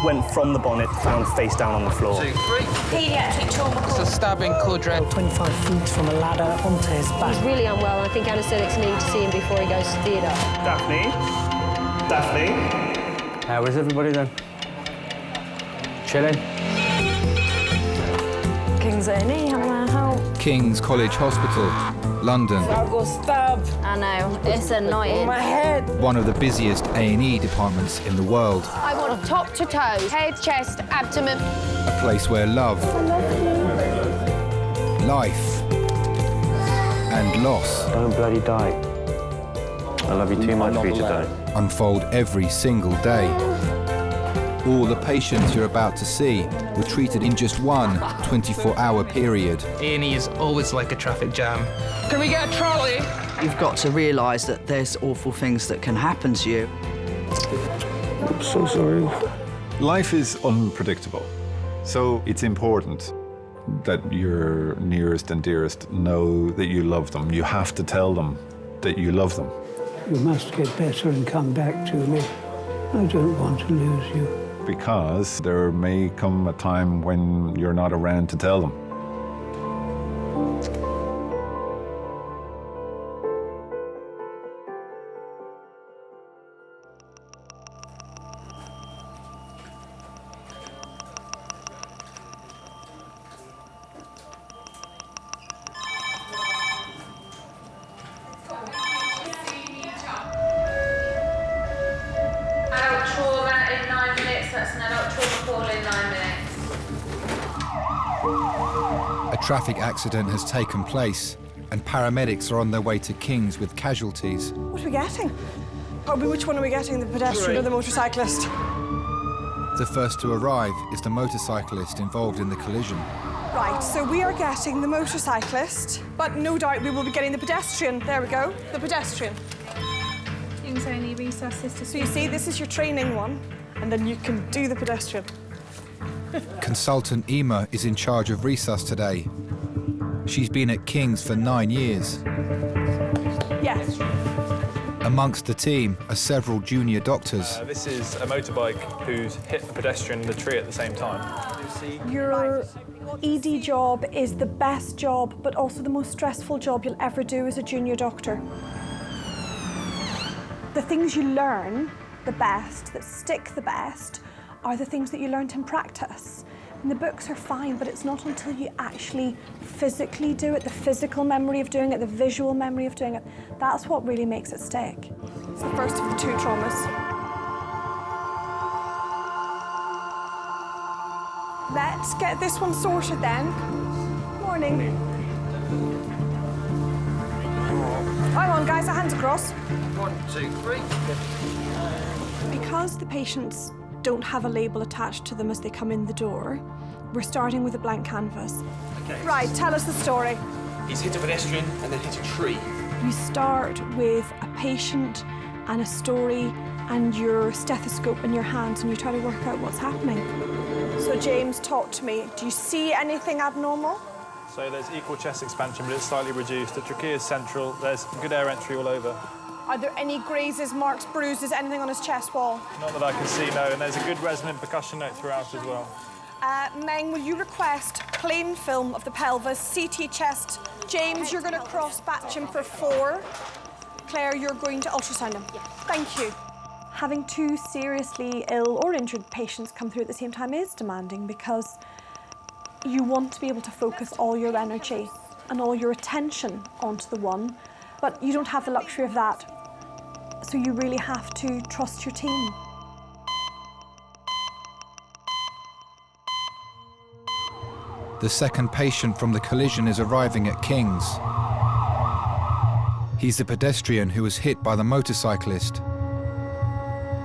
went from the bonnet, found face down on the floor. 2, 3. Pediatric trauma It's a stabbing quadrant. 25 feet from a ladder onto his back. He's really unwell, and I think anaesthetics need to see him before he goes to theatre. Daphne? Daphne? How is everybody then? Chilling? King's A&E, how may I help? King's College Hospital, London. I got stabbed. I know, it's annoying. My head. One of the busiest A&E departments in the world. I want top to toe, head, chest, abdomen. A place where love, life, and loss Don't bloody die. I love you too much for you to die. unfold every single day. All the patients you're about to see were treated in just one 24-hour period. A&E is always like a traffic jam. Can we get a trolley? You've got to realise that there's awful things that can happen to you. I'm so sorry. Life is unpredictable, so it's important that your nearest and dearest know that you love them. You have to tell them that you love them. You must get better and come back to me. I don't want to lose you. Because there may come a time when you're not around to tell them. Adult trauma in 9 minutes. That's an adult trauma call in 9 minutes. A traffic accident has taken place, and paramedics are on their way to King's with casualties. What are we getting? Which one are we getting, the pedestrian or the motorcyclist? The first to arrive is the motorcyclist involved in the collision. Right, so we are getting the motorcyclist, but no doubt we will be getting the pedestrian. There we go, the pedestrian. King's A&E resus system. So you see, this is your training one, and then you can do the pedestrian. Consultant Ema is in charge of resus today. She's been at King's for 9 years. Yes. Amongst the team are several junior doctors. This is a motorbike who's hit a pedestrian in the tree at the same time. Your ED job is the best job, but also the most stressful job you'll ever do as a junior doctor. The things you learn the best, that stick the best, are the things that you learnt in practice. And the books are fine, but it's not until you actually physically do it, the physical memory of doing it, the visual memory of doing it, that's what really makes it stick. It's the first of the 2 traumas. Let's get this one sorted then. Morning. Hang on, guys, our hands across. 1, 2, 3. Because the patients don't have a label attached to them as they come in the door, we're starting with a blank canvas. Okay. Right, tell us the story. He's hit a pedestrian and then hit a tree. You start with a patient and a story and your stethoscope in your hands, and you try to work out what's happening. So James, talk to me. Do you see anything abnormal? So there's equal chest expansion, but it's slightly reduced. The trachea is central. There's good air entry all over. Are there any grazes, marks, bruises, anything on his chest wall? Not that I can see, no. And there's a good resonant percussion note throughout as well. Meng, will you request plain film of the pelvis, CT chest? James, you're going to cross-batch him for 4. Claire, you're going to ultrasound him. Yes. Thank you. Having 2 seriously ill or injured patients come through at the same time is demanding, because you want to be able to focus all your energy and all your attention onto the one, but you don't have the luxury of that. So you really have to trust your team. The second patient from the collision is arriving at King's. He's the pedestrian who was hit by the motorcyclist.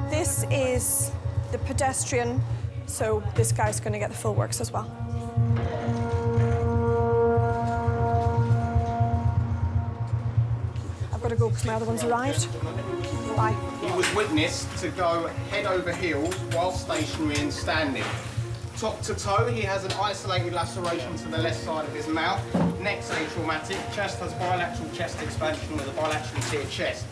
This is the pedestrian, so this guy's going to get the full works as well. I've got to go because my other one's arrived. Bye. He was witnessed to go head over heels while stationary and standing. Top to toe, he has an isolated laceration to the left side of his mouth. Neck's atraumatic, chest has bilateral chest expansion with a bilaterally tiered chest.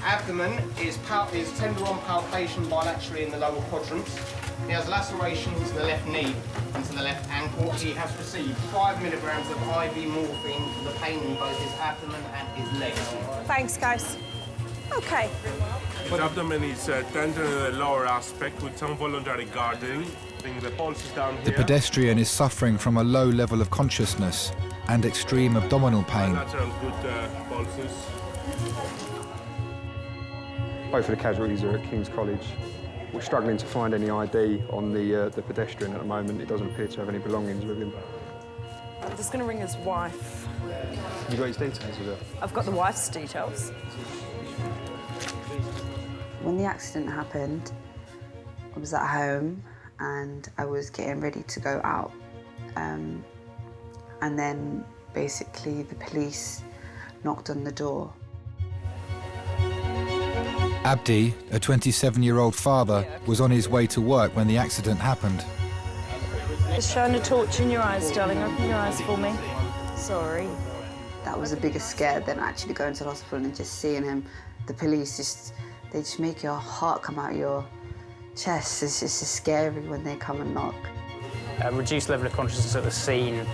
Abdomen is tender on palpation bilaterally in the lower quadrants. He has lacerations to the left knee and to the left ankle. He has received 5 milligrams of IV morphine for the pain in both his abdomen and his legs. Thanks, guys. Okay. His abdomen is tender in the lower aspect with some voluntary guarding. The pulse is down here. The pedestrian is suffering from a low level of consciousness and extreme abdominal pain. Natural good pulses. Both of the casualties are at King's College. We're struggling to find any ID on the pedestrian at the moment. He doesn't appear to have any belongings with him. I'm just going to ring his wife. You got his details with her? I've got the wife's details. When the accident happened, I was at home and I was getting ready to go out. And then basically the police knocked on the door. Abdi, a 27-year-old father, was on his way to work when the accident happened. It's showing a torch in your eyes, darling. Open your eyes for me. Sorry. That was a bigger scare than actually going to the hospital and just seeing him. The police they just make your heart come out your chest. It's just scary when they come and knock. Reduced level of consciousness at the scene,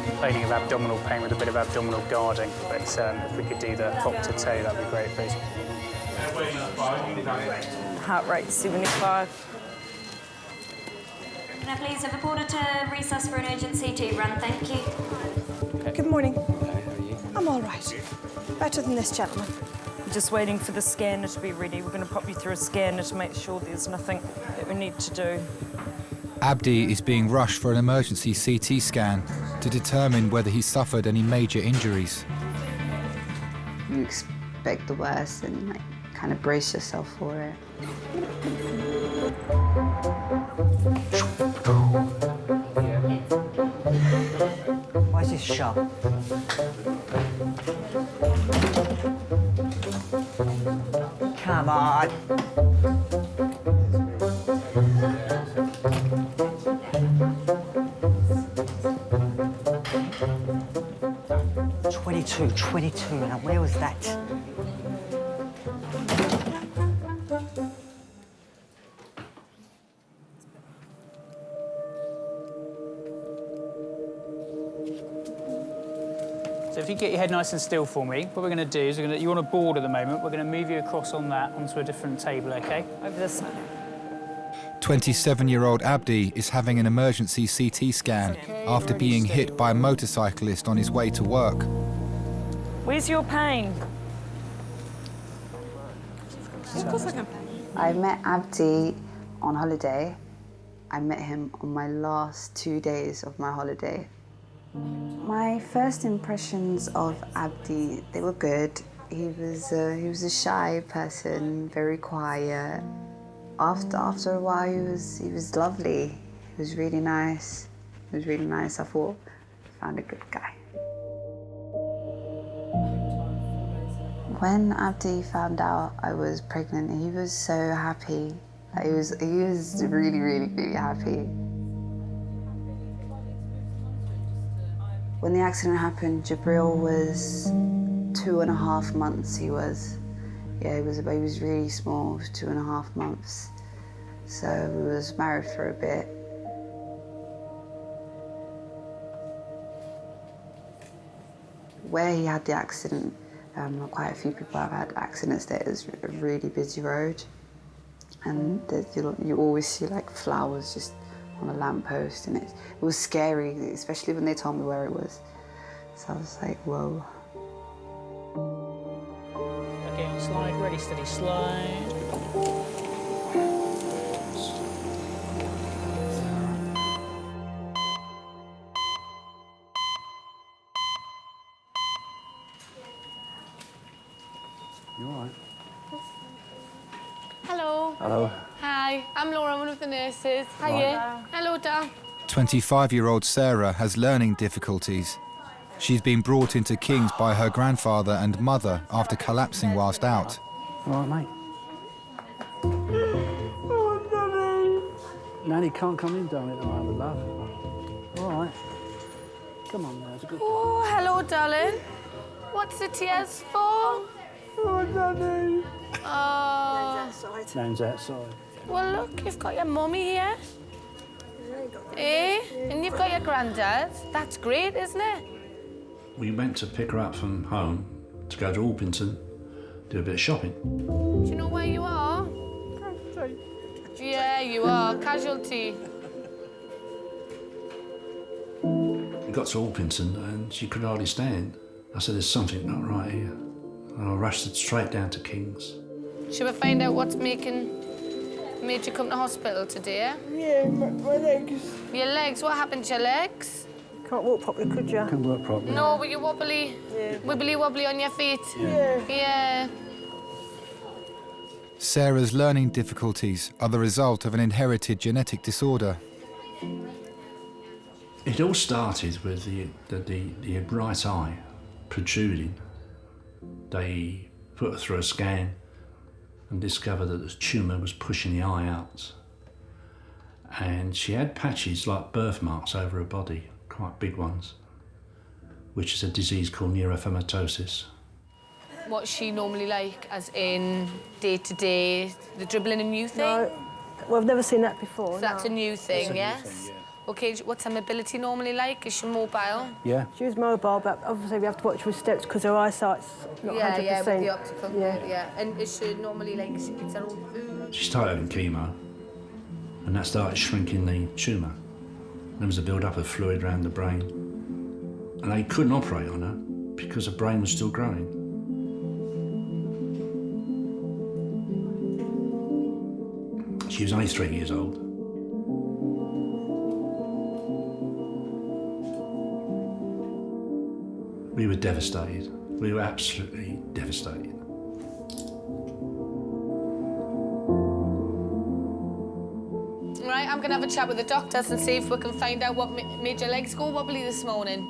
complaining of abdominal pain with a bit of abdominal guarding. But if we could do the top to toe, that'd be great, please. Heart rate 75. Can I please have a porter to resus for an urgent CT run, thank you. Good morning. I'm all right. Better than this gentleman. I'm just waiting for the scanner to be ready. We're going to pop you through a scanner to make sure there's nothing that we need to do. Abdi is being rushed for an emergency CT scan to determine whether he suffered any major injuries. You expect the worst and kind of brace yourself for it. Why is this shut? Come on. $22. Now where was that? So if you get your head nice and still for me, what we're going to do is you're on a board at the moment. We're going to move you across on that onto a different table, OK? Over this side. 27-year-old Abdi is having an emergency CT scan after being hit by a motorcyclist on his way to work. Where's your pain? Of course I can. I met Abdi on holiday. I met him on my last 2 days of my holiday. My first impressions of Abdi, they were good. He was a shy person, very quiet. After a while, he was lovely. He was really nice. I thought, I found a good guy. When Abdi found out I was pregnant, he was so happy. He was really, really, really happy. When the accident happened, Jabril was 2.5 months. He was really small. He was 2.5 months. So we was married for a bit. Where he had the accident, quite a few people have had accidents there. It's a really busy road, and you always see like flowers just on a lamppost, and it was scary, especially when they told me where it was. So I was like, whoa. OK, on slide, ready, steady, slide. You all right? Hello. Hello. Hi, I'm Laura, one of the nurses. Hiya. Hello, Dad. 25-year-old Sarah has learning difficulties. She's been brought into King's by her grandfather and mother after collapsing whilst out. All right, mate. Nanny can't come in, darling, at the moment, love. All right. Come on now, it's a good Oh, hello, darling. What's the tears for? Oh, Danny. Oh. Lands outside. Well, look, you've got your mummy here. Eh? And you've got your granddad. That's great, isn't it? We went to pick her up from home to go to Orpington, do a bit of shopping. Do you know where you are? Yeah, you are. Casualty. We got to Orpington and she could hardly stand. I said, there's something not right here. And I rushed it straight down to King's. Should we find out what's made you come to hospital today? Yeah, my legs. Your legs? What happened to your legs? Can't walk properly, could you? Can't work properly. No, were you wobbly? Yeah. Wibbly wobbly on your feet? Yeah. Yeah. Sarah's learning difficulties are the result of an inherited genetic disorder. It all started with the right eye protruding. They put her through a scan and discovered that the tumour was pushing the eye out. And she had patches like birthmarks over her body, quite big ones, which is a disease called neurofibromatosis. What's she normally like, as in day-to-day, the dribbling a new thing? No, well, I've never seen that before. So that's a new thing, That's a new yes? thing, yeah. OK, what's her mobility normally like? Is she mobile? Yeah. She was mobile, but obviously we have to watch her steps because her eyesight's not 100%. Yeah, with the optical. Yeah. And is she normally like, it's her own food? She started having chemo, and that started shrinking the tumour. There was a build-up of fluid around the brain. And they couldn't operate on her because her brain was still growing. She was only 3 years old. We were devastated. We were absolutely devastated. Right, I'm going to have a chat with the doctors and see if we can find out what made your legs go wobbly this morning.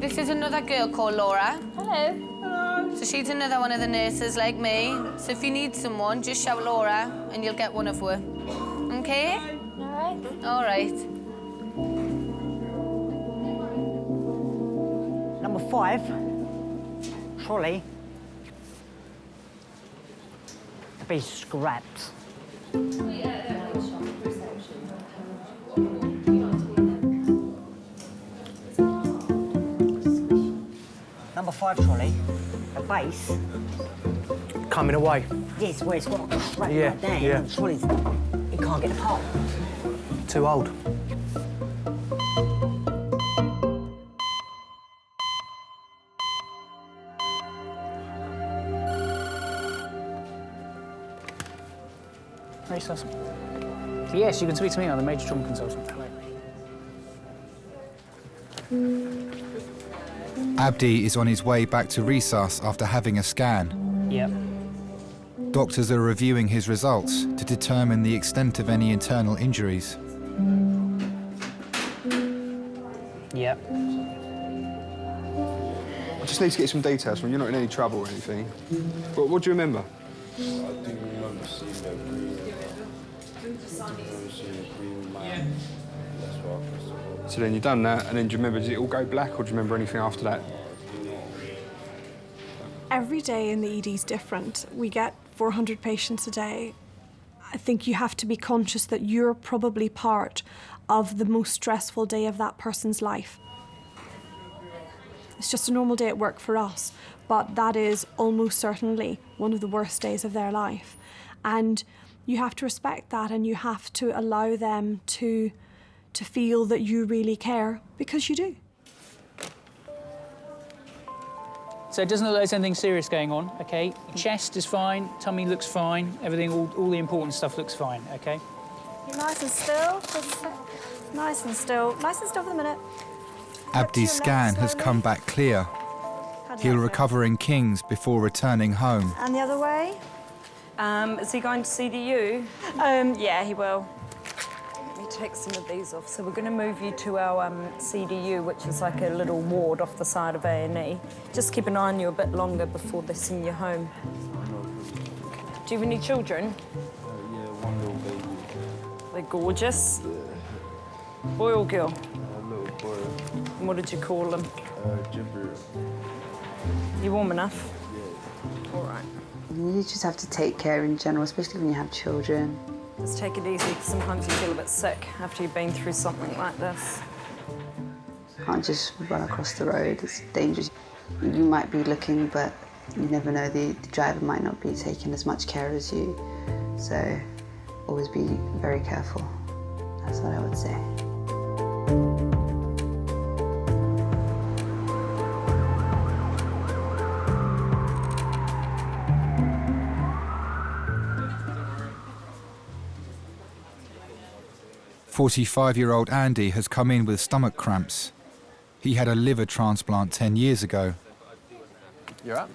This is another girl called Laura. Hello. Hello. So she's another one of the nurses like me. So if you need someone, just shout Laura and you'll get one of her. OK? All right. All right. Number 5, trolley, to be scrapped. Number 5 trolley, the base. Coming away. Yes, where it's got a crack Yeah, right there. yeah. And the trolley's, it can't get apart. Too old. Resus. Yes, you can speak to me. I'm the major trauma consultant. Abdi is on his way back to Resus after having a scan. Yep. Doctors are reviewing his results to determine the extent of any internal injuries. Yep. I just need to get some details from you. You're not in any trouble or anything. But what do you remember? I do remember seeing her breathe. So then you've done that, and then do you remember, did it all go black, or do you remember anything after that? Every day in the ED is different. We get 400 patients a day. I think you have to be conscious that you're probably part of the most stressful day of that person's life. It's just a normal day at work for us, but that is almost certainly one of the worst days of their life. And you have to respect that, and you have to allow them to feel that you really care, because you do. So it doesn't look like there's anything serious going on, OK? Chest is fine, tummy looks fine, everything, all the important stuff looks fine, OK? You're nice and still. Just nice and still. Nice and still for the minute. Abdi's scan has come back clear. He'll recover in King's before returning home. And the other way? Is he going to CDU? Yeah, he will. Let me take some of these off. So we're going to move you to our CDU, which is like a little ward off the side of A&E. Just keep an eye on you a bit longer before they send you home. Do you have any children? Yeah, one little baby. They're gorgeous. Boy or girl? A little boy. And what did you call them? Jibber. You warm enough? Yeah. All right. You just have to take care in general, especially when you have children. Just take it easy, because sometimes you feel a bit sick after you've been through something like this. Can't just run across the road, it's dangerous. You might be looking, but you never know, the driver might not be taking as much care as you. So always be very careful. That's what I would say. "45-year-old Andy has come in with stomach cramps. He had a liver transplant 10 years ago. You're up.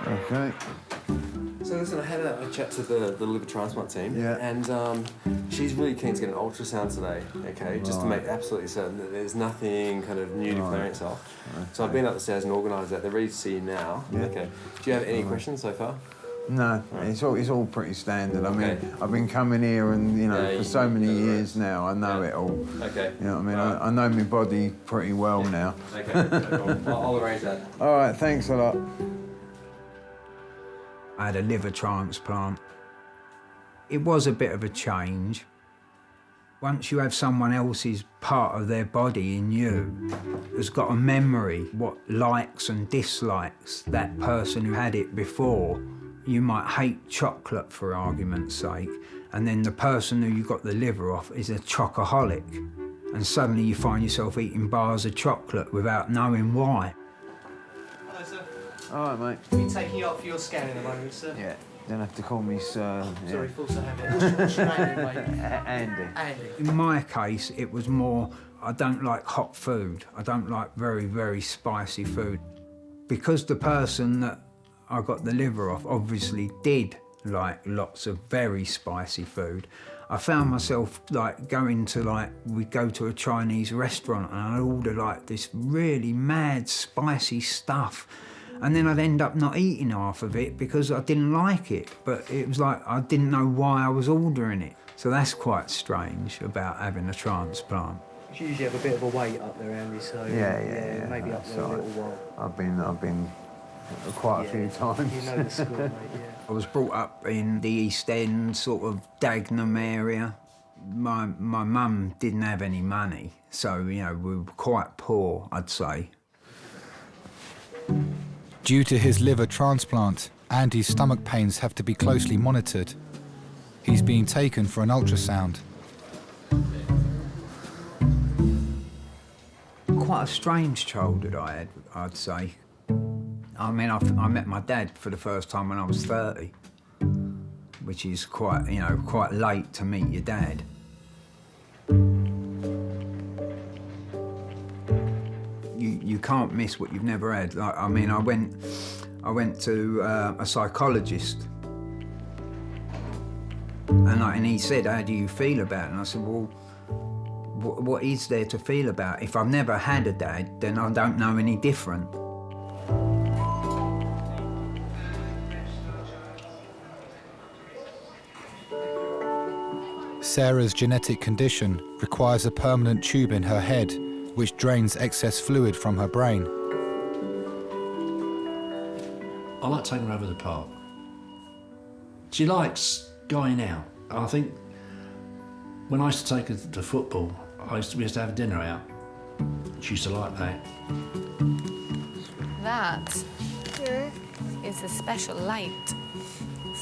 Okay. So listen, I had a chat to the liver transplant team, and she's really keen to get an ultrasound today, okay, just to make absolutely certain that there's nothing kind of new to clear itself. So I've been up the stairs and organised that. They're ready to see you now. Okay. Do you have any questions so far? No, it's all pretty standard. I mean, I've been coming here and, you know, for so many years now, I know it all. Okay. You know what I mean? I know my body pretty well now. Okay, no problem. I'll arrange that. All right, thanks a lot. I had a liver transplant. It was a bit of a change. Once you have someone else's part of their body in you, has got a memory, what likes and dislikes that person who had it before. You might hate chocolate, for argument's sake, and then the person who you got the liver off is a chocoholic, and suddenly you find yourself eating bars of chocolate without knowing why. Hello, sir. All right, mate. We'll be taking you up for your scan in a moment, sir. Yeah, don't have to call me sir. Sorry, full sir. What's your name, mate? Andy. Andy. In my case, it was more, I don't like hot food. I don't like very, very spicy food. Because the person that I got the liver off obviously did like lots of very spicy food, I found myself like going to we'd go to a Chinese restaurant and I'd order like this really mad spicy stuff. And then I'd end up not eating half of it because I didn't like it. But it was like I didn't know why I was ordering it. So that's quite strange about having a transplant. You usually have a bit of a wait up there, Andy, so Yeah, maybe up there a little while. I've been quite a few times. You know the score, mate, yeah. I was brought up in the East End, sort of Dagenham area. My mum didn't have any money, so, you know, we were quite poor, I'd say. Due to his liver transplant, Andy's stomach pains have to be closely monitored. He's being taken for an ultrasound. Quite a strange childhood I had, I'd say. I mean, I met my dad for the first time when I was 30, which is quite, you know, quite late to meet your dad. You can't miss what you've never had. Like, I mean, I went to a psychologist, and he said, "How do you feel about it?" And I said, "Well, what is there to feel about? If I've never had a dad, then I don't know any different." Sarah's genetic condition requires a permanent tube in her head, which drains excess fluid from her brain. I like taking her over the park. She likes going out. I think when I used to take her to football, we used to have dinner out. She used to like that. That is a special light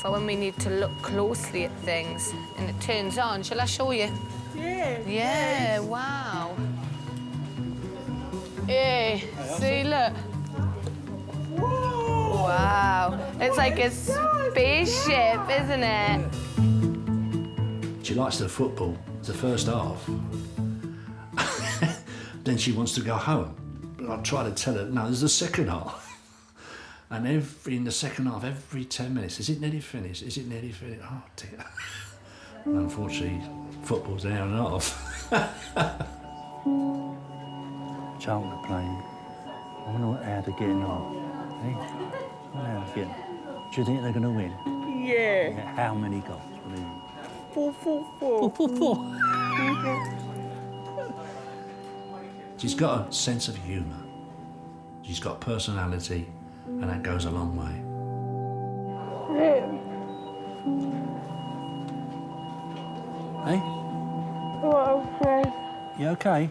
for when we need to look closely at things and it turns on. Shall I show you? Yeah. Yeah, wow. Hey, see, look. Whoa. Wow. It's like a spaceship, isn't it? She likes the football, the first half. Then she wants to go home. But I try to tell her, no, there's the second half. And in the second half, every 10 minutes, is it nearly finished? Is it nearly finished? Oh, dear. And unfortunately, football's an hour and a half. Child are playing. I wonder how they're getting on. Hey? I wonder how they're getting on. Do you think they're going to win? Yeah. How many goals? 4-4-4. 4-4-4. She's got a sense of humour. She's got personality, and that goes a long way. Hey? You okay?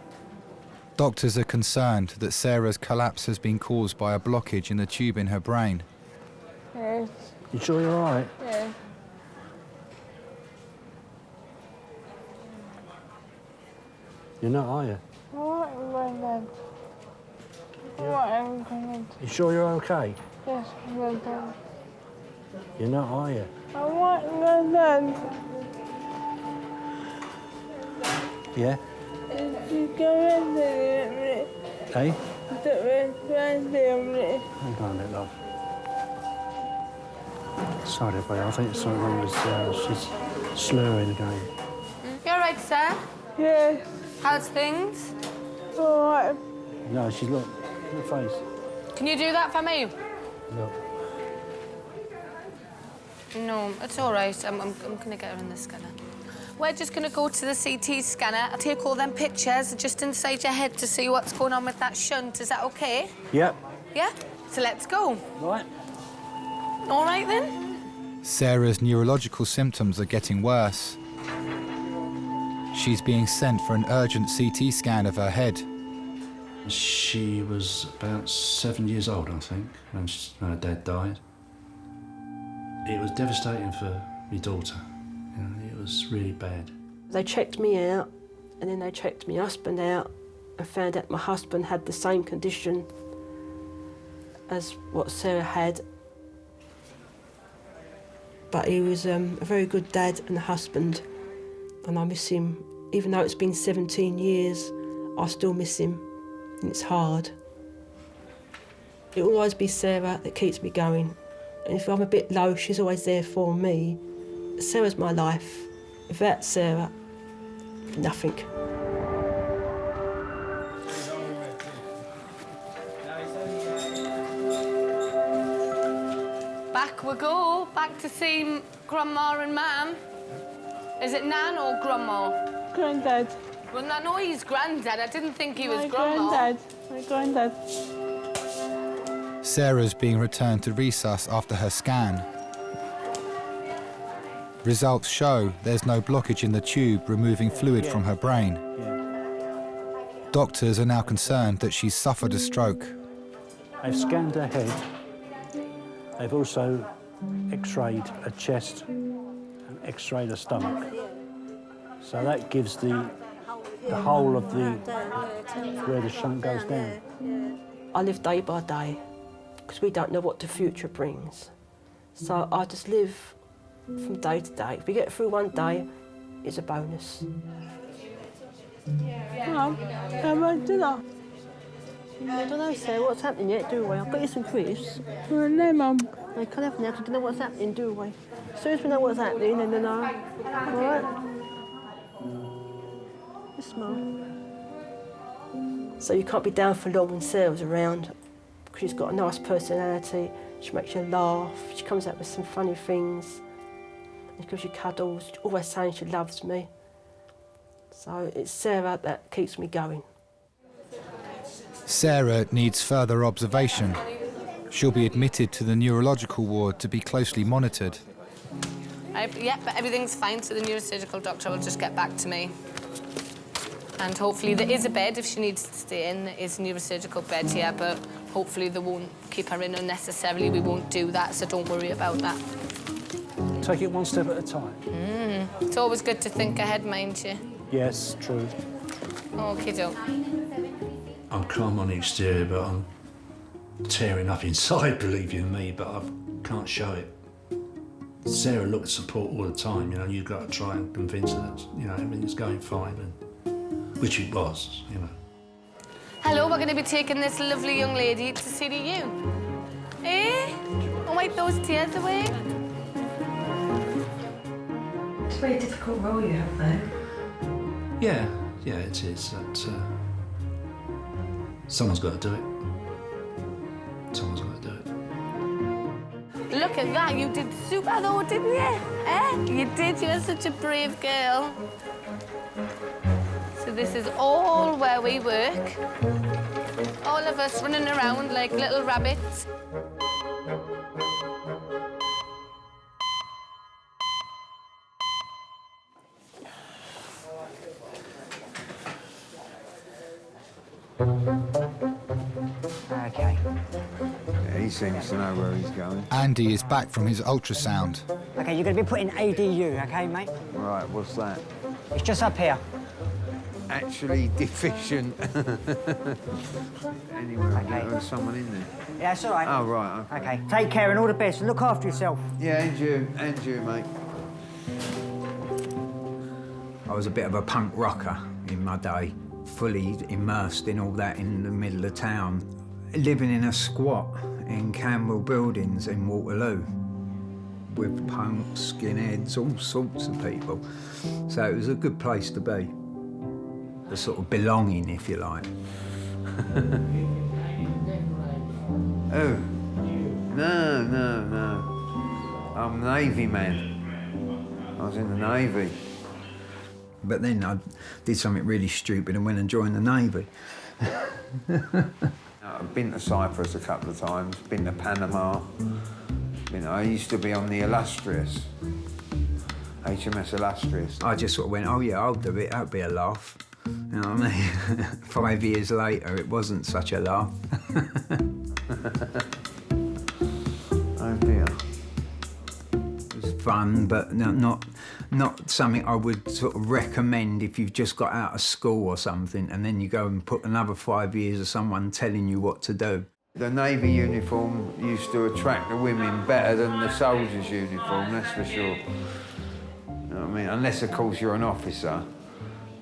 Doctors are concerned that Sarah's collapse has been caused by a blockage in the tube in her brain. Yes. You sure you're all right? Yes. You're not, are you? You sure you're okay? Yes, You're not, are you? I want London. Yeah? You go in there. Hey? Hang Hang on a minute, love. Sorry, buddy. I think something wrong with she's slurring again. You all right, sir? Yes. How's things? All right. No, she's look at her face. Can you do that for me? Look. No, it's all right. I'm going to get her in the scanner. We're just going to go to the CT scanner. I'll take all them pictures just inside your head to see what's going on with that shunt. Is that OK? Yep. Yeah? So let's go. Right. All right, then. Sarah's neurological symptoms are getting worse. She's being sent for an urgent CT scan of her head. She was about 7 years old, I think, when her dad died. It was devastating for my daughter. You know, it was really bad. They checked me out, and then they checked my husband out and found out my husband had the same condition as what Sarah had. But he was a very good dad and husband, and I miss him. Even though it's been 17 years, I still miss him, and it's hard. It will always be Sarah that keeps me going. And if I'm a bit low, she's always there for me. Sarah's my life. Without Sarah, nothing. Back we go. Back to see Grandma and Mam. Is it Nan or Grandma? Granddad. Well, I know he's Granddad. I didn't think he was Grandma. My granddad. Sarah's being returned to resus after her scan. Results show there's no blockage in the tube removing fluid from her brain. Doctors are now concerned that she's suffered a stroke. They've scanned her head. They've also x-rayed her chest and x-rayed her stomach. So that gives the whole of the where the shunt goes down. I live day by day because we don't know what the future brings. So I just live from day to day. If we get through one day, it's a bonus. Mum, how about dinner? I don't know, Sarah, what's happening yet, do we? I'll get you some crisps. No, Mum. I can't have now because I don't know what's happening, do we? As soon as we know what's happening, then I know. All right? Yes, Mum. So you can't be down for long when Sarah's around because she's got a nice personality. She makes you laugh. She comes out with some funny things. She gives you cuddles. She's always saying she loves me. So it's Sarah that keeps me going. Sarah needs further observation. She'll be admitted to the neurological ward to be closely monitored. Yeah, but everything's fine, so the neurosurgical doctor will just get back to me. And hopefully there is a bed if she needs to stay in. There is a neurosurgical bed here, but hopefully they won't keep her in unnecessarily. We won't do that, so don't worry about that. Take it one step at a time. It's always good to think ahead, mind you. Yes, true. Okie-doke. I'm calm on the exterior, but I'm tearing up inside, believe you me, but I can't show it. Sarah looks support all the time, you know, you've got to try and convince her that, you know, everything's going fine, and, which it was, you know. Hello, we're going to be taking this lovely young lady to CDU. Eh? I'll wipe those tears away. It's a very difficult role you have, though. Yeah, it is. That, someone's got to do it. Someone's got to do it. Look at that, you did super though, didn't you? Eh? You did, you're such a brave girl. So this is all where we work. All of us running around like little rabbits. Okay. Yeah, he seems to know where he's going. Andy is back from his ultrasound. Okay, you're going to be put in ADU, okay, mate? Right, what's that? It's just up here. Actually deficient. Anyway, Okay. there's someone in there. Yeah, it's all right. Oh, right, okay. Okay, take care and all the best and look after yourself. Yeah, and you, mate. I was a bit of a punk rocker in my day, fully immersed in all that in the middle of town, living in a squat in Camberwell Buildings in Waterloo with punks, skinheads, all sorts of people. So it was a good place to be. The sort of belonging, if you like. Oh, no. I'm a Navy man. I was in the Navy. But then I did something really stupid and went and joined the Navy. I've been to Cyprus a couple of times, been to Panama. I used to be on the Illustrious, HMS Illustrious. I just sort of went, oh yeah, I'll do it, that'll be a laugh. You know what I mean? 5 years later, it wasn't such a laugh. Oh dear. It was fun, but not something I would sort of recommend if you've just got out of school or something, and then you go and put another 5 years of someone telling you what to do. The Navy uniform used to attract the women better than the soldiers' uniform, that's for sure. You know what I mean? Unless, of course, you're an officer,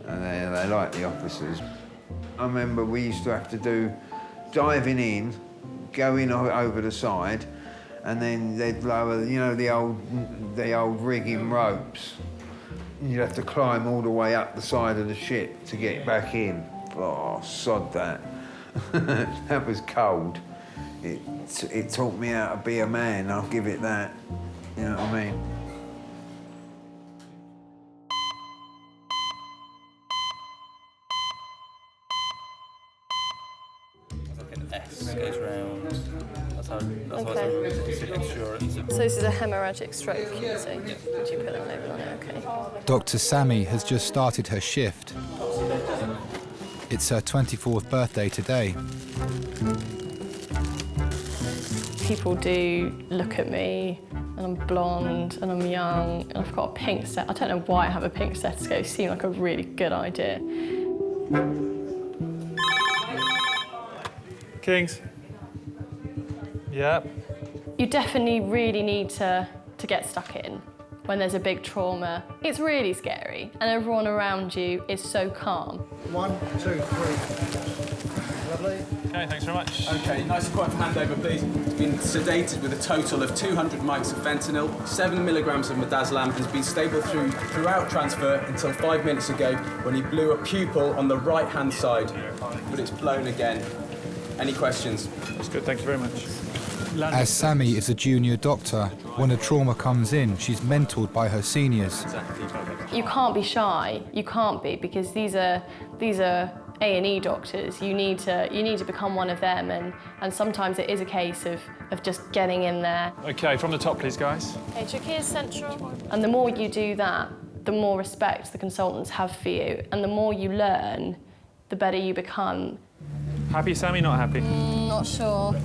and they like the officers. I remember we used to have to do diving in, going over the side, and then they'd lower, you know, the old rigging ropes. You'd have to climb all the way up the side of the ship to get back in. Oh, sod that. That was cold. It taught me how to be a man, I'll give it that. You know what I mean? S goes round. That's how Okay. it's insurance. So this is a hemorrhagic stroke, you say? Would you put a label on it? Okay. Dr. Sammy has just started her shift. It's her 24th birthday today. People do look at me, and I'm blonde, and I'm young, and I've got a pink set. I don't know why I have a pink stethoscope. It seemed like a really good idea. Kings. Yep. You definitely really need to get stuck in when there's a big trauma. It's really scary, and everyone around you is so calm. 1, 2, 3. Lovely. Okay, thanks very much. Okay, nice and quiet for handover, please. He's been sedated with a total of 200 mics of fentanyl, 7 milligrams of midazolam, and has been stable throughout transfer until 5 minutes ago when he blew a pupil on the right-hand side, but it's blown again. Any questions? That's good, thank you very much. As Sammy is a junior doctor, when a trauma comes in, she's mentored by her seniors. You can't be shy. You can't be, because these are A&E doctors. You need to become one of them, and sometimes it is a case of just getting in there. Okay, from the top, please, guys. Okay, trachea central. And the more you do that, the more respect the consultants have for you, and the more you learn, the better you become. Happy, Sammy, not happy? Not sure.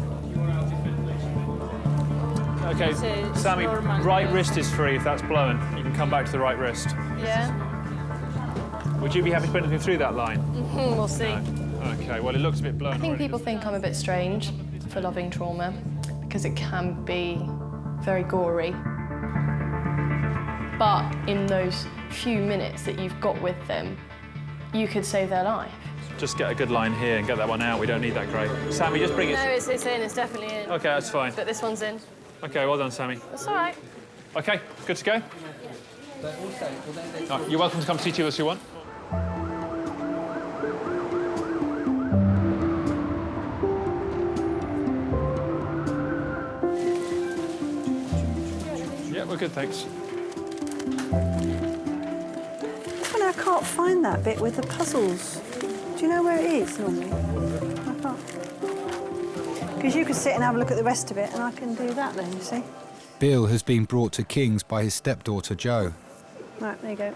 Okay, Sammy, right wrist is free if that's blown. You can come back to the right wrist. Yeah? Would you be happy to put anything through that line? We'll see. No. Okay, well, it looks a bit blown. I think people think I'm a bit strange for loving trauma because it can be very gory. But in those few minutes that you've got with them, you could save their life. Just get a good line here and get that one out. We don't need that great. Sammy, just bring it. No, it's in. It's definitely in. Okay, that's fine. But this one's in. Okay, well done, Sammy. That's all right. Okay, good to go? Oh, you're welcome to come see to us if you want. Yeah, we're good, thanks. Just want can't find that bit with the puzzles. Do you know where it is normally? I can't. Because you could sit and have a look at the rest of it, and I can do that then, you see. Bill has been brought to King's by his stepdaughter Jo. Right, there you go.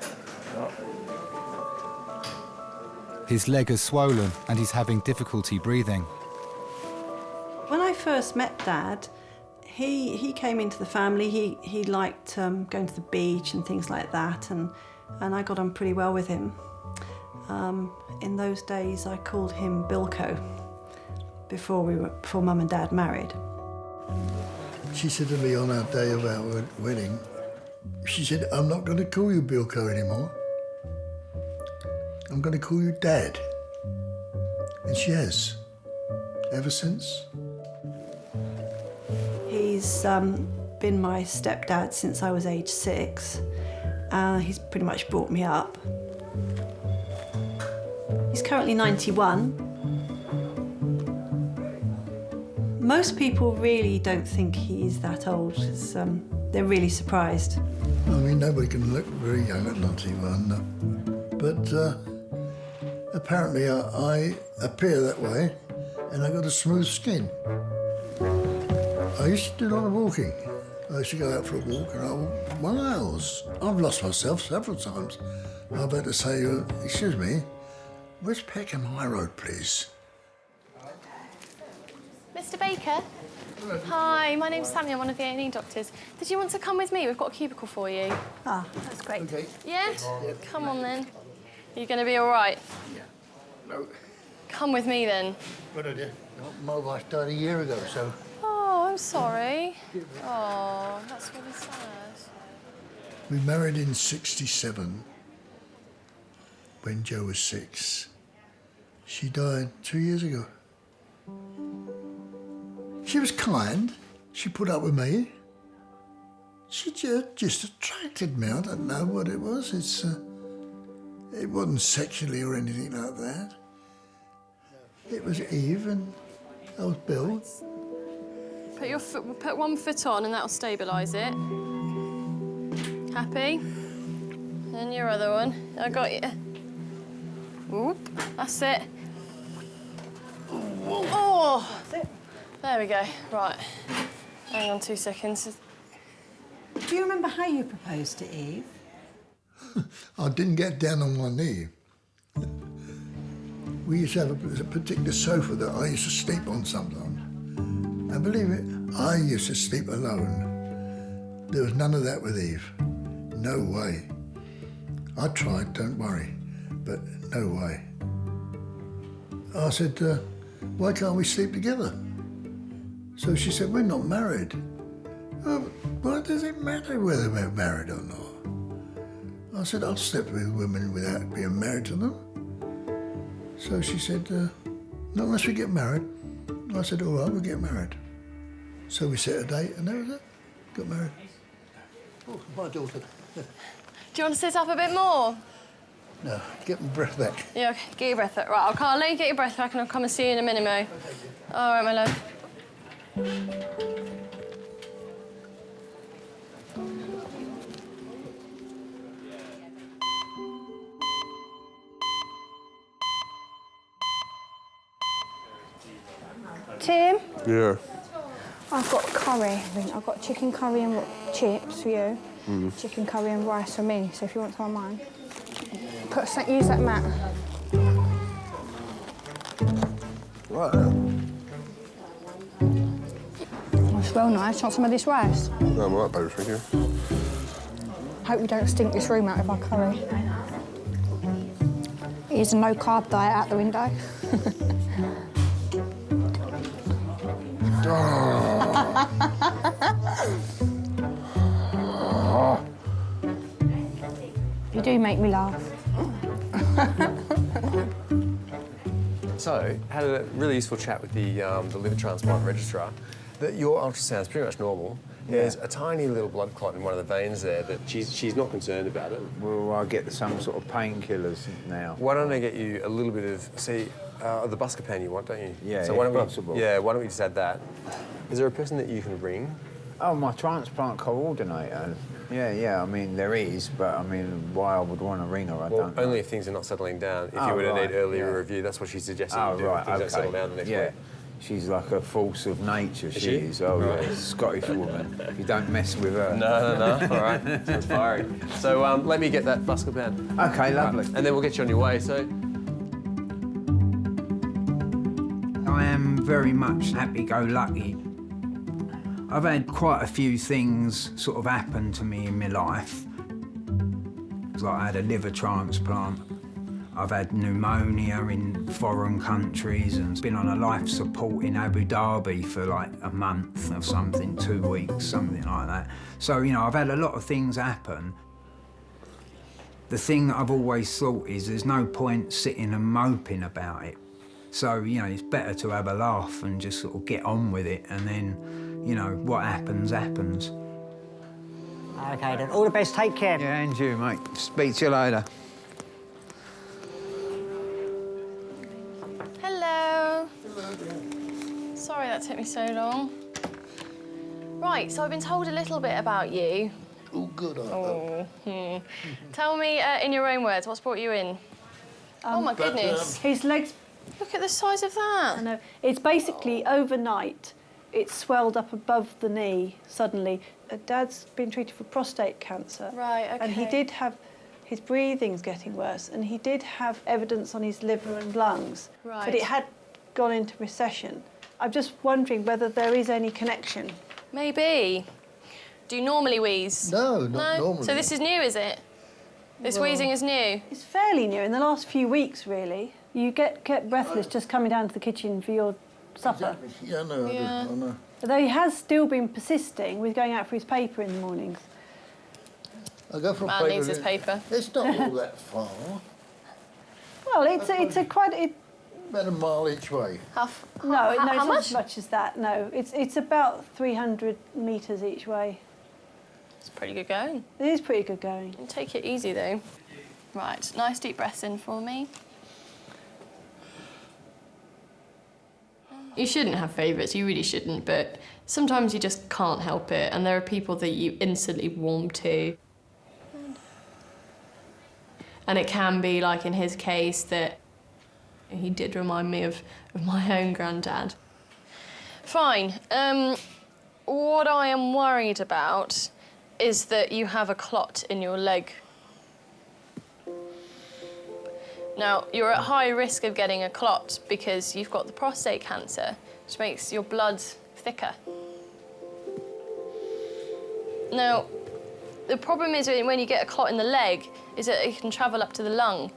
His leg has swollen and he's having difficulty breathing. When I first met Dad, he came into the family. He liked going to the beach and things like that, and I got on pretty well with him. In those days, I called him Bilko before Mum and Dad married. She said to me on our day of our wedding, she said, "I'm not going to call you Bilko anymore. I'm going to call you Dad." And she has, ever since. He's been my stepdad since I was age 6. He's pretty much brought me up. He's currently 91. Most people really don't think he's that old. They're really surprised. I mean, nobody can look very young at 91, but apparently I appear that way, and I got a smooth skin. I used to do a lot of walking. I used to go out for a walk, and I walked miles. I've lost myself several times. I've had to say, "Excuse me, where's Peckham High Road, please?" Mr. Baker? Hi, my name's Sammy. I'm one of the A&E doctors. Did you want to come with me? We've got a cubicle for you. Ah, that's great. Okay. Yeah? Come on, then. Are you going to be all right? Yeah. No. Come with me, then. What I did? My wife died a year ago, so... Oh, I'm sorry. Oh, that's really sad. We married in '67, when Jo was 6. She died 2 years ago. She was kind. She put up with me. She just attracted me. I don't know what it was. It wasn't sexually or anything like that. It was Eve and I was Bill. Put one foot on and that'll stabilise it. Happy? And your other one. I got you. Oop, that's it. Oh! That's it. There we go. Right. Hang on 2 seconds. Do you remember how you proposed to Eve? I didn't get down on one knee. We used to have a particular sofa that I used to sleep on sometimes. And believe it, I used to sleep alone. There was none of that with Eve. No way. I tried, don't worry, but no way. I said, why can't we sleep together? So she said, we're not married. Why does it matter whether we're married or not? I said, I'll sleep with women without being married to them. So she said, not unless we get married. I said, all right, we'll get married. So we set a date and that was it. Got married. Oh, my daughter. Do you want to sit up a bit more? No, get my breath back. Yeah, okay. Get your breath back. Right, I'll let you get your breath back and I'll come and see you in a minute, Mo. All right, my love. Tim? Yeah. I've got curry. I've got chicken curry and chips for you. Chicken curry and rice for me, so if you want some of mine. Use that mat. Right. That's well nice. Want some of this rice? No, I'm all right, baby, thank you. Hope you don't stink this room out with our curry. Here's a no-carb diet out the window. You do make me laugh. So, had a really useful chat with the liver transplant registrar. That your ultrasound's pretty much normal. There's a tiny little blood clot in one of the veins there that she's not concerned about it. Well, I'll get some sort of painkillers now. Why don't I get you a little bit of, the buscopan you want, don't you? Yeah, so why don't possible. why don't we just add that? Is there a person that you can ring Oh, my transplant coordinator. Yeah, I mean, there is, but I mean, why I would want to ring her, I don't know. Only if things are not settling down. If you were to need earlier review, that's what she's suggesting you do. If things don't settle down the next week. She's like a force of nature, she is. Oh, Right. yeah, Scottish woman. You don't mess with her. No. All right. Sounds fiery. So let me get that buskle pen. OK, lovely. And then we'll get you on your way, so... I am very much happy-go-lucky. I've had quite a few things sort of happen to me in my life. Like I had a liver transplant. I've had pneumonia in foreign countries and been on a life support in Abu Dhabi for like a month or something, 2 weeks, something like that. So, you know, I've had a lot of things happen. The thing that I've always thought is there's no point sitting and moping about it. So, you know, it's better to have a laugh and just sort of get on with it, and then, you know, what happens, happens. OK, then. All the best. Take care. Yeah, and you, mate. Speak to you later. Hello. Sorry that took me so long. Right, so I've been told a little bit about you. Oh, good. Tell me, in your own words, what's brought you in? Oh, my goodness. His legs... Look at the size of that. I know. It's basically overnight. It's swelled up above the knee suddenly. Dad's been treated for prostate cancer. Right, OK. And he did have... His breathing's getting worse, and he did have evidence on his liver and lungs. Right. But it had gone into recession. I'm just wondering whether there is any connection. Maybe. Do you normally wheeze? No, not normally. So this is new, is it? This wheezing is new? It's fairly new, in the last few weeks, really. You get breathless just coming down to the kitchen for your supper. Exactly. Yeah, no, I know. Although he has still been persisting with going out for his paper in the mornings. I go for Man needs his paper. It's not all that far. Well, it's a quite... About a mile each way. No, how it's not much? as much as that, no. It's about 300 metres each way. It's pretty good going. It is pretty good going. Take it easy, though. Right, nice deep breaths in for me. You shouldn't have favourites, you really shouldn't, but sometimes you just can't help it, and there are people that you instantly warm to. And it can be, like in his case, that he did remind me of my own granddad. Fine. What I am worried about is that you have a clot in your leg. Now, you're at high risk of getting a clot because you've got the prostate cancer, which makes your blood thicker. Now, the problem is when you get a clot in the leg is that it can travel up to the lung,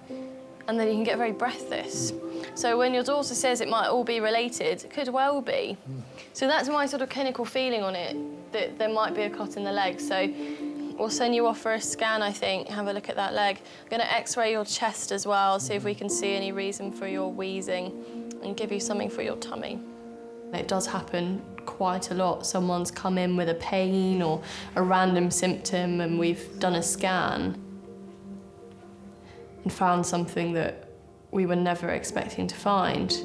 and then you can get very breathless. So when your daughter says it might all be related, it could well be. So that's my sort of clinical feeling on it, that there might be a clot in the leg. So we'll send you off for a scan, I think, have a look at that leg. I'm going to x-ray your chest as well, see if we can see any reason for your wheezing and give you something for your tummy. It does happen quite a lot. Someone's come in with a pain or a random symptom and we've done a scan and found something that we were never expecting to find.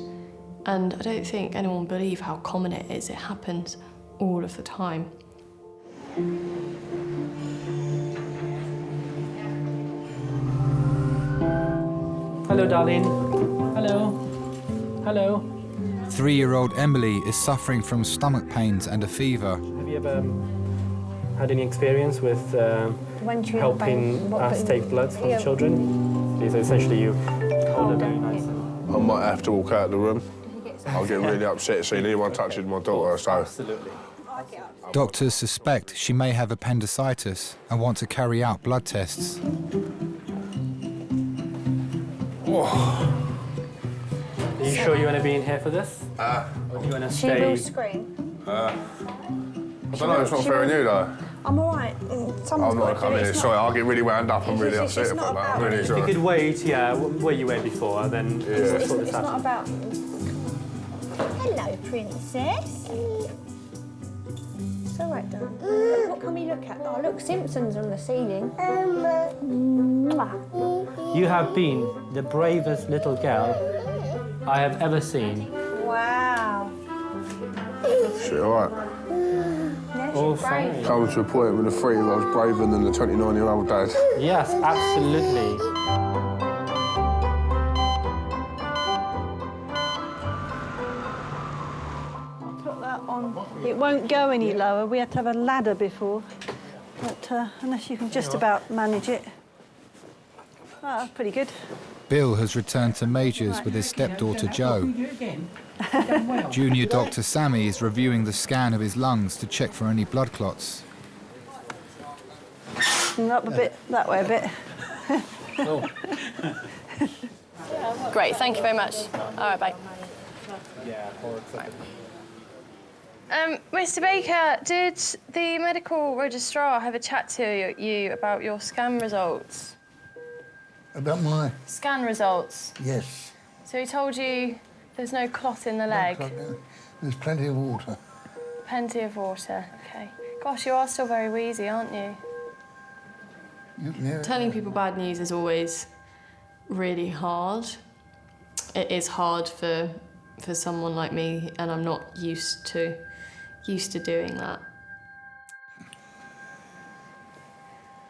And I don't think anyone will believe how common it is. It happens all of the time. Hello, darling. Hello. Hello. 3-year-old Emily is suffering from stomach pains and a fever. Have you ever had any experience with helping us take blood from children? So essentially you hold it very nice. I might have to walk out of the room. I'll get really upset seeing anyone touching my daughter, so... Absolutely. Doctors suspect she may have appendicitis and want to carry out blood tests. Are you sure you want to be in here for this? Or do you want to stay? She will scream. I don't know, it's not fair on you, though. I'm all right. I'm not going to come in here. Sorry, I'll get really wound up. I'm really upset about that. I'm really If you sorry. could wait, where you were before, then we'll sort this It's not out. about... Hello, princess. It's all right, darling. What can we look at? Oh, look, Simpsons on the ceiling. You have been the bravest little girl I have ever seen. Wow. Shit, all right. All fine. Coming to a point with a 3-year-old's braver than the 29-year-old dad. Yes, absolutely. Put that on. It won't go any lower. We had to have a ladder before, but unless you can just about manage it. Oh, that's pretty good. Bill has returned to Majors with his stepdaughter Jo. Junior Dr. Sammy is reviewing the scan of his lungs to check for any blood clots. And up a bit, that way a bit. Great, thank you very much. All right, bye. Mr. Baker, did the medical registrar have a chat to you about your scan results? About my... Scan results? Yes. So he told you there's no clot in the leg? There's plenty of water. Plenty of water, OK. Gosh, you are still very wheezy, aren't you? Telling people bad news is always really hard. It is hard for someone like me, and I'm not used to doing that.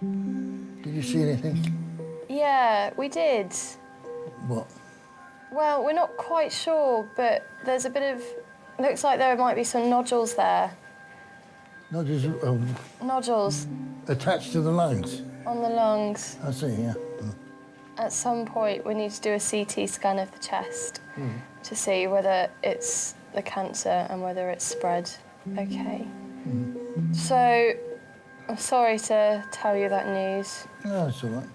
Did you see anything? Yeah, we did. What? Well, we're not quite sure, but there's a bit of... Looks like there might be some nodules there. Nodules? Nodules. Attached to the lungs? On the lungs. I see, yeah. At some point, we need to do a CT scan of the chest to see whether it's the cancer and whether it's spread. OK. So, I'm sorry to tell you that news. No, it's all right.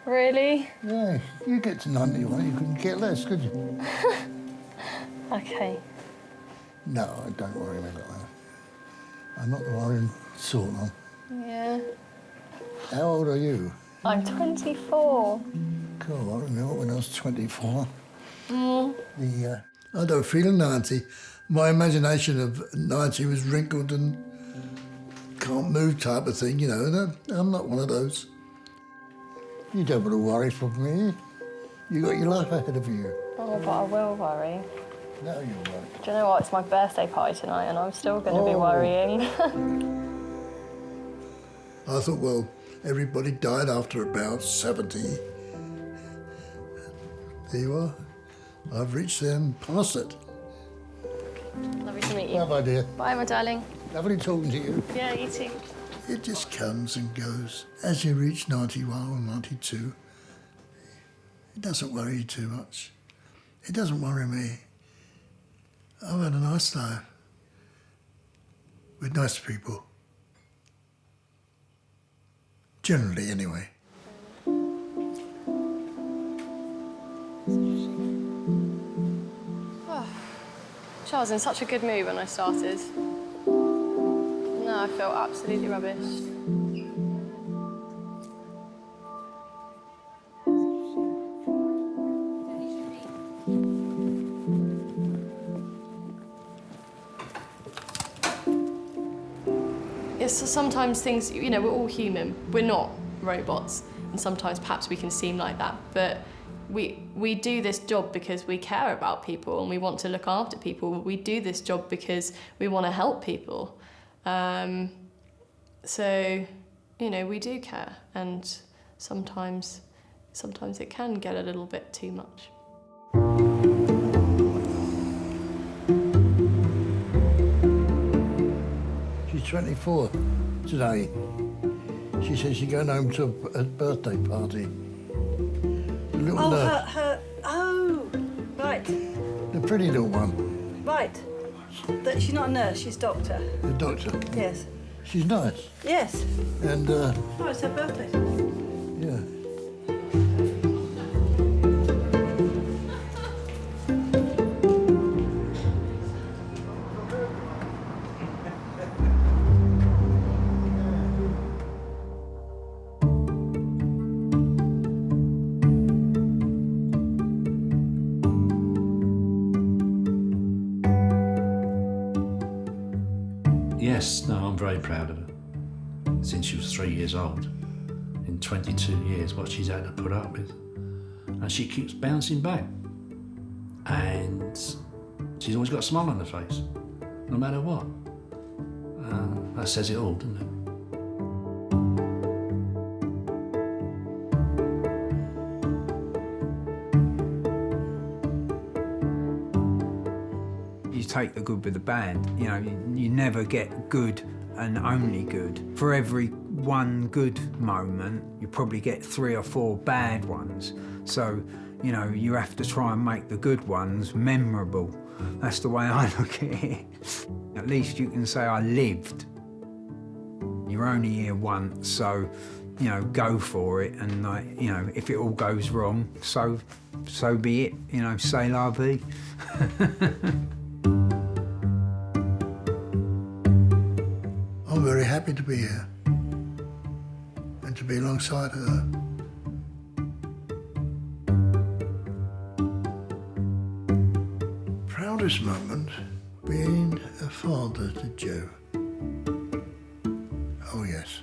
Really? Yeah, you get to 91, you couldn't get less, could you? OK. No, don't worry about that. I'm not the worrying sort of. Yeah. How old are you? I'm 24. Cool, I remember when I was 24. Mm. I don't feel 90. My imagination of 90 was wrinkled and can't move type of thing, you know, and I'm not one of those. You don't want to worry for me. You got your life ahead of you. Oh, but I will worry. No, you won't. Do you know what? It's my birthday party tonight and I'm still going to be worrying. I thought, well, everybody died after about 70. There you are. I've reached them past it. Lovely to meet you. Bye-bye, dear. Bye, my darling. Lovely talking to you. Yeah, you too. It just comes and goes. As you reach 91 or 92, it doesn't worry you too much. It doesn't worry me. I've had a nice life with nice people. Generally, anyway. Oh, I was in such a good mood when I started. Now I feel absolutely rubbish. So sometimes things, you know, we're all human. We're not robots. And sometimes perhaps we can seem like that. But we do this job because we care about people and we want to look after people. We do this job because we want to help people. So, you know, we do care. And sometimes it can get a little bit too much. She's 24 today. She says she's going home to a birthday party. The little nurse. Oh, right. The pretty little one. Right. She's not a nurse, she's doctor. The doctor. Yes. She's nice. Yes. And, Oh, it's her birthday. yeah. Yes, no, I'm very proud of her. Since she was 3 years old, in 22 years, what she's had to put up with. And she keeps bouncing back. And she's always got a smile on her face. no matter what. That says it all, doesn't it? You take the good with the bad. You know, you never get good and only good. For every one good moment, you probably get 3 or 4 bad ones. So, you know, you have to try and make the good ones memorable. That's the way I look at it. At least you can say I lived. You're only here once, so, you know, go for it. And, like, you know, if it all goes wrong, so be it. You know, c'est la vie. I'm very happy to be here and to be alongside her. Proudest moment being a father to Joe. Oh yes.